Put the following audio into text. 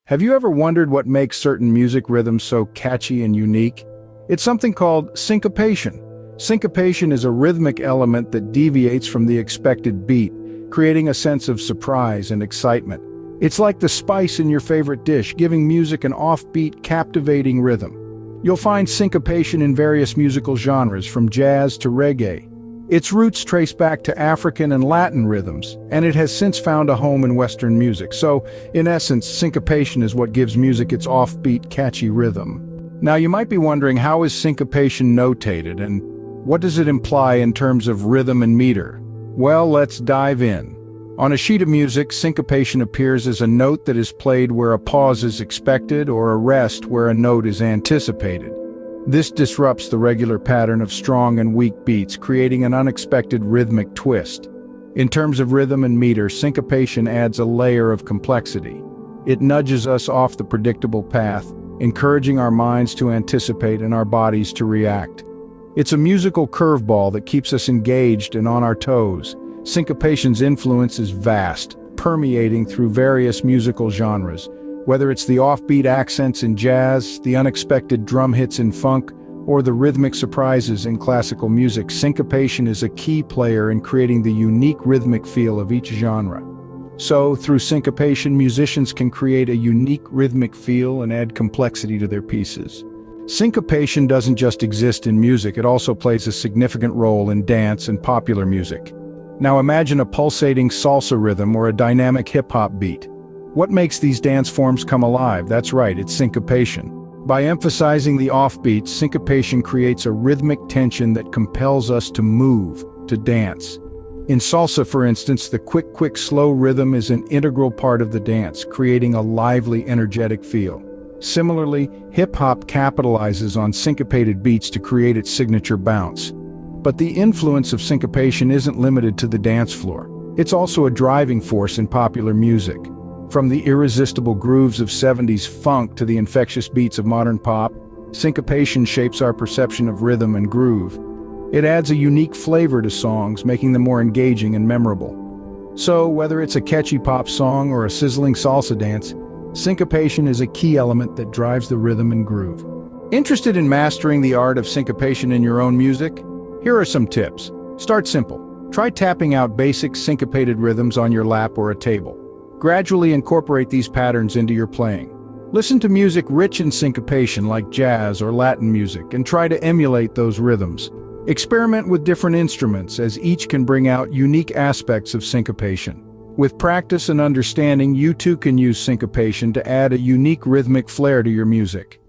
Have you ever wondered what makes certain music rhythms so catchy and unique? It's something called syncopation. Syncopation is a rhythmic element that deviates from the expected beat, creating a sense of surprise and excitement. It's like the spice in your favorite dish, giving music an offbeat, captivating rhythm. You'll find syncopation in various musical genres, from jazz to reggae. Its roots trace back to African and Latin rhythms, and it has since found a home in Western music. So, in essence, syncopation is what gives music its offbeat, catchy rhythm. Now, you might be wondering, how is syncopation notated, and what does it imply in terms of rhythm and meter? Well, let's dive in. On a sheet of music, syncopation appears as a note that is played where a pause is expected, or a rest where a note is anticipated. This disrupts the regular pattern of strong and weak beats, creating an unexpected rhythmic twist. In terms of rhythm and meter, syncopation adds a layer of complexity. It nudges us off the predictable path, encouraging our minds to anticipate and our bodies to react. It's a musical curveball that keeps us engaged and on our toes. Syncopation's influence is vast, permeating through various musical genres. Whether it's the offbeat accents in jazz, the unexpected drum hits in funk, or the rhythmic surprises in classical music, syncopation is a key player in creating the unique rhythmic feel of each genre. So, through syncopation, musicians can create a unique rhythmic feel and add complexity to their pieces. Syncopation doesn't just exist in music, it also plays a significant role in dance and popular music. Now imagine a pulsating salsa rhythm or a dynamic hip-hop beat. What makes these dance forms come alive? That's right, it's syncopation. By emphasizing the offbeats, syncopation creates a rhythmic tension that compels us to move, to dance. In salsa, for instance, the quick, slow rhythm is an integral part of the dance, creating a lively, energetic feel. Similarly, hip-hop capitalizes on syncopated beats to create its signature bounce. But the influence of syncopation isn't limited to the dance floor. It's also a driving force in popular music. From the irresistible grooves of 70s funk to the infectious beats of modern pop, syncopation shapes our perception of rhythm and groove. It adds a unique flavor to songs, making them more engaging and memorable. So, whether it's a catchy pop song or a sizzling salsa dance, syncopation is a key element that drives the rhythm and groove. Interested in mastering the art of syncopation in your own music? Here are some tips. Start simple. Try tapping out basic syncopated rhythms on your lap or a table. Gradually incorporate these patterns into your playing. Listen to music rich in syncopation like jazz or Latin music and try to emulate those rhythms. Experiment with different instruments, as each can bring out unique aspects of syncopation. With practice and understanding, you too can use syncopation to add a unique rhythmic flair to your music.